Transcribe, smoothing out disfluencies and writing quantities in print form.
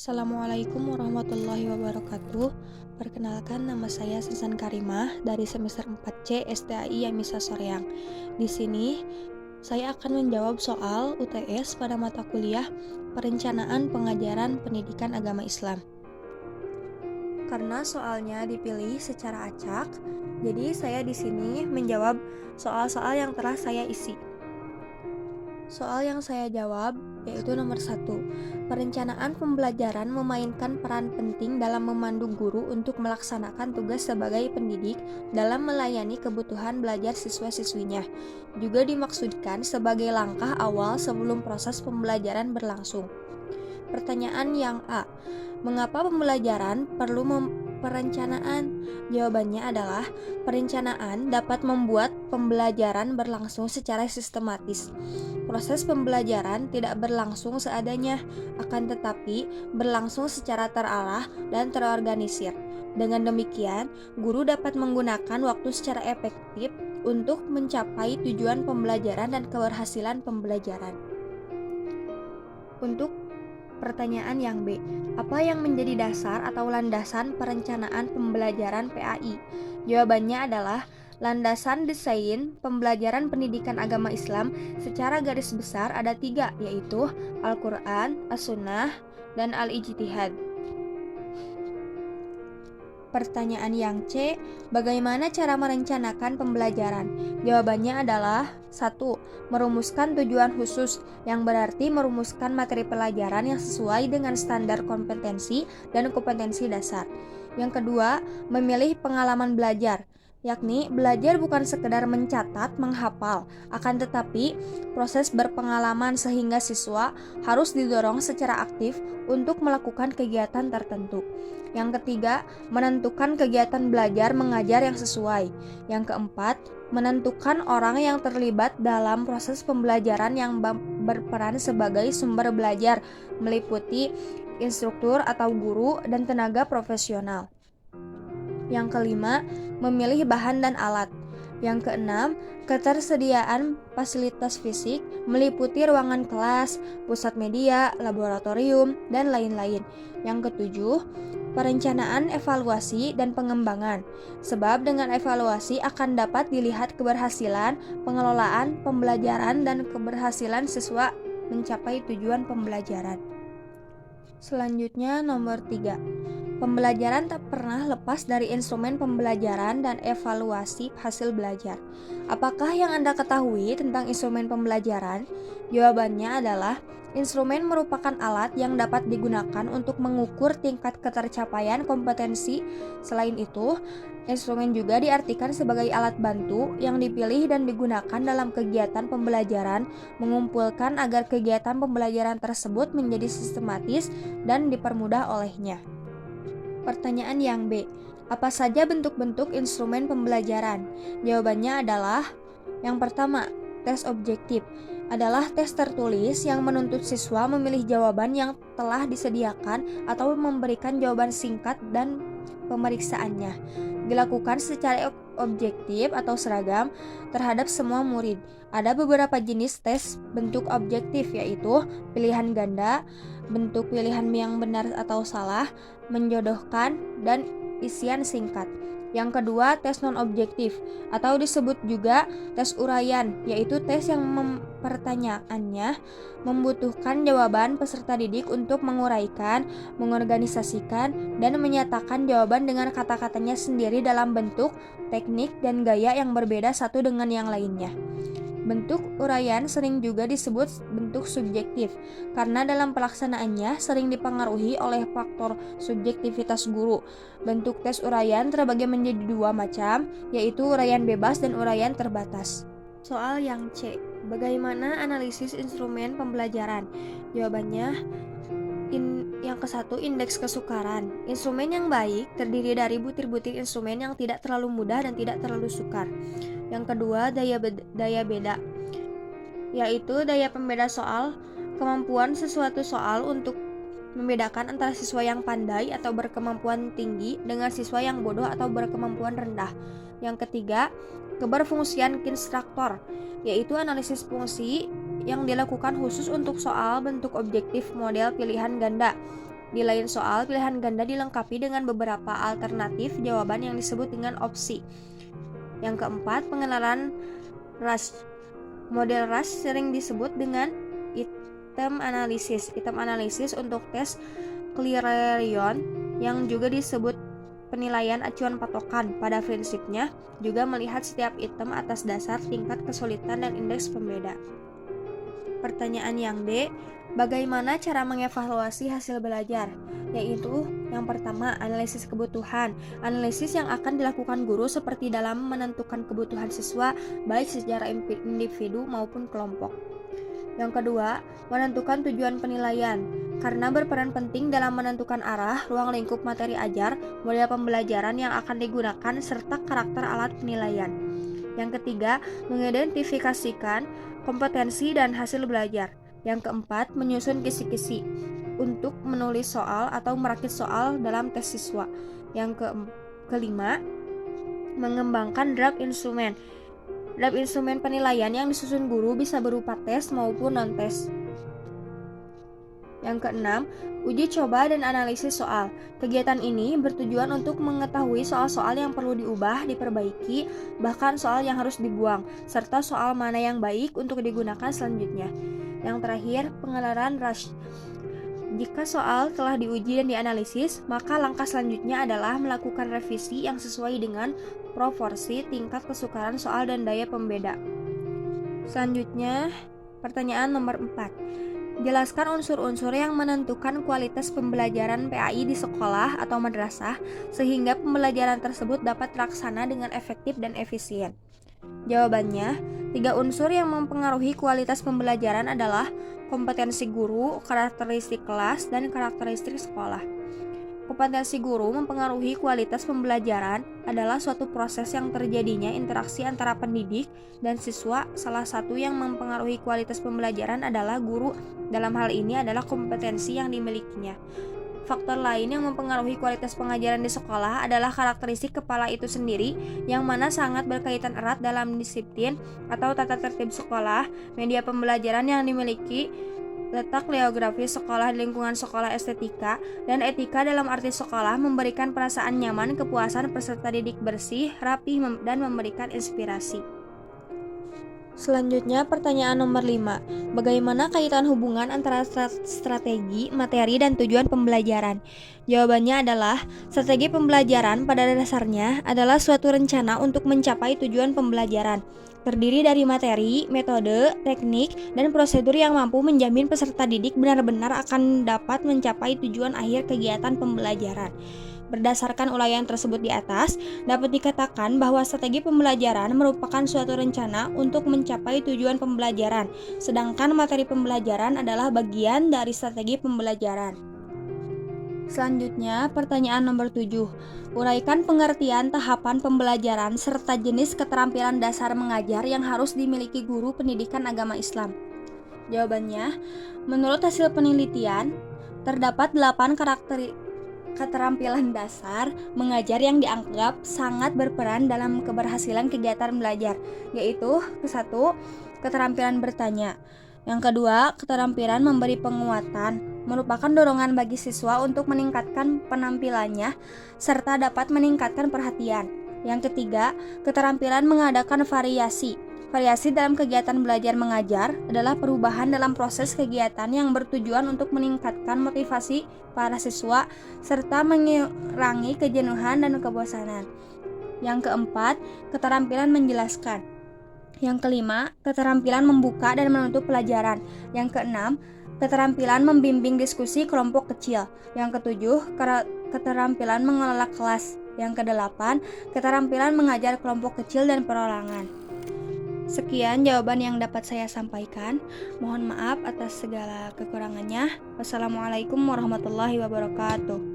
Assalamualaikum warahmatullahi wabarakatuh. Perkenalkan, nama saya Susan Karimah dari semester 4C STAI Yamisa Soreang. Di sini saya akan menjawab soal UTS pada mata kuliah Perencanaan Pengajaran Pendidikan Agama Islam. Karena soalnya dipilih secara acak, jadi saya di sini menjawab soal-soal yang telah saya isi. Soal yang saya jawab yaitu nomor 1. Perencanaan pembelajaran memainkan peran penting dalam memandu guru untuk melaksanakan tugas sebagai pendidik dalam melayani kebutuhan belajar siswa-siswinya. Juga dimaksudkan sebagai langkah awal sebelum proses pembelajaran berlangsung. Pertanyaan yang A. Mengapa pembelajaran perlu perencanaan? Jawabannya adalah perencanaan dapat membuat pembelajaran berlangsung secara sistematis. Proses pembelajaran tidak berlangsung seadanya, akan tetapi berlangsung secara terarah dan terorganisir. Dengan demikian, guru dapat menggunakan waktu secara efektif untuk mencapai tujuan pembelajaran dan keberhasilan pembelajaran. Untuk pertanyaan yang B, apa yang menjadi dasar atau landasan perencanaan pembelajaran PAI? Jawabannya adalah landasan desain pembelajaran pendidikan agama Islam secara garis besar ada 3, yaitu Al-Quran, As-Sunnah, dan Al-Ijtihad. Pertanyaan yang C, bagaimana cara merencanakan pembelajaran? Jawabannya adalah 1. Merumuskan tujuan khusus, yang berarti merumuskan materi pelajaran yang sesuai dengan standar kompetensi dan kompetensi dasar. Yang kedua, memilih pengalaman belajar, yakni belajar bukan sekedar mencatat, menghafal, akan tetapi proses berpengalaman sehingga siswa harus didorong secara aktif untuk melakukan kegiatan tertentu. Yang ketiga, menentukan kegiatan belajar mengajar yang sesuai. Yang keempat, menentukan orang yang terlibat dalam proses pembelajaran yang berperan sebagai sumber belajar, meliputi instruktur atau guru dan tenaga profesional. Yang kelima, memilih bahan dan alat. Yang keenam, ketersediaan fasilitas fisik meliputi ruangan kelas, pusat media, laboratorium, dan lain-lain. Yang ketujuh, perencanaan evaluasi dan pengembangan. Sebab dengan evaluasi akan dapat dilihat keberhasilan pengelolaan pembelajaran dan keberhasilan siswa mencapai tujuan pembelajaran. Selanjutnya nomor 3. Pembelajaran tak pernah lepas dari instrumen pembelajaran dan evaluasi hasil belajar. Apakah yang Anda ketahui tentang instrumen pembelajaran? Jawabannya adalah instrumen merupakan alat yang dapat digunakan untuk mengukur tingkat ketercapaian kompetensi. Selain itu, instrumen juga diartikan sebagai alat bantu yang dipilih dan digunakan dalam kegiatan pembelajaran, mengumpulkan agar kegiatan pembelajaran tersebut menjadi sistematis dan dipermudah olehnya. Pertanyaan yang B, apa saja bentuk-bentuk instrumen pembelajaran? Jawabannya adalah yang pertama, tes objektif adalah tes tertulis yang menuntut siswa memilih jawaban yang telah disediakan atau memberikan jawaban singkat dan pemeriksaannya. Dilakukan secara objektif atau seragam terhadap semua murid. Ada beberapa jenis tes bentuk objektif, yaitu pilihan ganda, bentuk pilihan yang benar atau salah, menjodohkan, dan isian singkat. Yang kedua, tes non-objektif atau disebut juga tes uraian, yaitu tes yang pertanyaannya membutuhkan jawaban peserta didik untuk menguraikan, mengorganisasikan, dan menyatakan jawaban dengan kata-katanya sendiri dalam bentuk, teknik, dan gaya yang berbeda satu dengan yang lainnya. Bentuk uraian sering juga disebut bentuk subjektif, karena dalam pelaksanaannya sering dipengaruhi oleh faktor subjektivitas guru. Bentuk tes uraian terbagi menjadi 2 macam, yaitu uraian bebas dan uraian terbatas. Soal yang C, bagaimana analisis instrumen pembelajaran? Jawabannya, yang ke-1, indeks kesukaran. Instrumen yang baik terdiri dari butir-butir instrumen yang tidak terlalu mudah dan tidak terlalu sukar. Yang kedua, daya beda, yaitu daya pembeda soal, kemampuan sesuatu soal untuk membedakan antara siswa yang pandai atau berkemampuan tinggi dengan siswa yang bodoh atau berkemampuan rendah. Yang ketiga, keberfungsian konstruktor, yaitu analisis fungsi yang dilakukan khusus untuk soal bentuk objektif model pilihan ganda. Di lain soal, pilihan ganda dilengkapi dengan beberapa alternatif jawaban yang disebut dengan opsi. Yang keempat, pengenalan Rush. Model Rush sering disebut dengan item analisis. Item analisis untuk tes Clarion yang juga disebut penilaian acuan patokan. Pada prinsipnya juga melihat setiap item atas dasar tingkat kesulitan dan indeks pembeda. Pertanyaan yang D, bagaimana cara mengevaluasi hasil belajar? Yaitu yang pertama, analisis kebutuhan. Analisis yang akan dilakukan guru seperti dalam menentukan kebutuhan siswa baik secara individu maupun kelompok. Yang kedua, menentukan tujuan penilaian. Karena berperan penting dalam menentukan arah, ruang lingkup materi ajar, model pembelajaran yang akan digunakan, serta karakter alat penilaian. Yang ketiga, mengidentifikasikan kompetensi dan hasil belajar. Yang keempat, menyusun kisi-kisi untuk menulis soal atau merakit soal dalam tes siswa. Yang kelima, mengembangkan draft instrumen. Draft instrumen penilaian yang disusun guru bisa berupa tes maupun non-tes. Yang keenam, uji coba dan analisis soal. Kegiatan ini bertujuan untuk mengetahui soal-soal yang perlu diubah, diperbaiki, bahkan soal yang harus dibuang, serta soal mana yang baik untuk digunakan selanjutnya. Yang terakhir, pengenalan Rush. Jika soal telah diuji dan dianalisis, maka langkah selanjutnya adalah melakukan revisi yang sesuai dengan proporsi tingkat kesukaran soal dan daya pembeda. Selanjutnya, pertanyaan nomor 4. Jelaskan unsur-unsur yang menentukan kualitas pembelajaran PAI di sekolah atau madrasah sehingga pembelajaran tersebut dapat terlaksana dengan efektif dan efisien. Jawabannya, 3 unsur yang mempengaruhi kualitas pembelajaran adalah kompetensi guru, karakteristik kelas, dan karakteristik sekolah. Kompetensi guru mempengaruhi kualitas pembelajaran adalah suatu proses yang terjadinya interaksi antara pendidik dan siswa. Salah satu yang mempengaruhi kualitas pembelajaran adalah guru. Dalam hal ini adalah kompetensi yang dimilikinya. Faktor lain yang mempengaruhi kualitas pengajaran di sekolah adalah karakteristik kepala itu sendiri, yang mana sangat berkaitan erat dalam disiplin atau tata tertib sekolah, media pembelajaran yang dimiliki, letak geografi sekolah di lingkungan sekolah, estetika, dan etika dalam arti sekolah memberikan perasaan nyaman, kepuasan peserta didik bersih, rapi, dan memberikan inspirasi. Selanjutnya, pertanyaan nomor 5. Bagaimana kaitan hubungan antara strategi, materi, dan tujuan pembelajaran? Jawabannya adalah, strategi pembelajaran pada dasarnya adalah suatu rencana untuk mencapai tujuan pembelajaran. Terdiri dari materi, metode, teknik, dan prosedur yang mampu menjamin peserta didik benar-benar akan dapat mencapai tujuan akhir kegiatan pembelajaran. Berdasarkan uraian tersebut di atas, dapat dikatakan bahwa strategi pembelajaran merupakan suatu rencana untuk mencapai tujuan pembelajaran, sedangkan materi pembelajaran adalah bagian dari strategi pembelajaran. Selanjutnya, pertanyaan nomor 7. Uraikan pengertian tahapan pembelajaran serta jenis keterampilan dasar mengajar yang harus dimiliki guru pendidikan agama Islam. Jawabannya, menurut hasil penelitian, terdapat 8 keterampilan dasar mengajar yang dianggap sangat berperan dalam keberhasilan kegiatan belajar, yaitu ke-1, keterampilan bertanya. Yang kedua, keterampilan memberi penguatan, merupakan dorongan bagi siswa untuk meningkatkan penampilannya serta dapat meningkatkan perhatian. Yang ketiga, keterampilan mengadakan variasi. Variasi dalam kegiatan belajar mengajar adalah perubahan dalam proses kegiatan yang bertujuan untuk meningkatkan motivasi para siswa serta mengurangi kejenuhan dan kebosanan. Yang keempat, keterampilan menjelaskan. Yang kelima, keterampilan membuka dan menutup pelajaran. Yang keenam, keterampilan membimbing diskusi kelompok kecil. Yang ketujuh, keterampilan mengelola kelas. Yang kedelapan, keterampilan mengajar kelompok kecil dan perorangan. Sekian jawaban yang dapat saya sampaikan. Mohon maaf atas segala kekurangannya. Wassalamualaikum warahmatullahi wabarakatuh.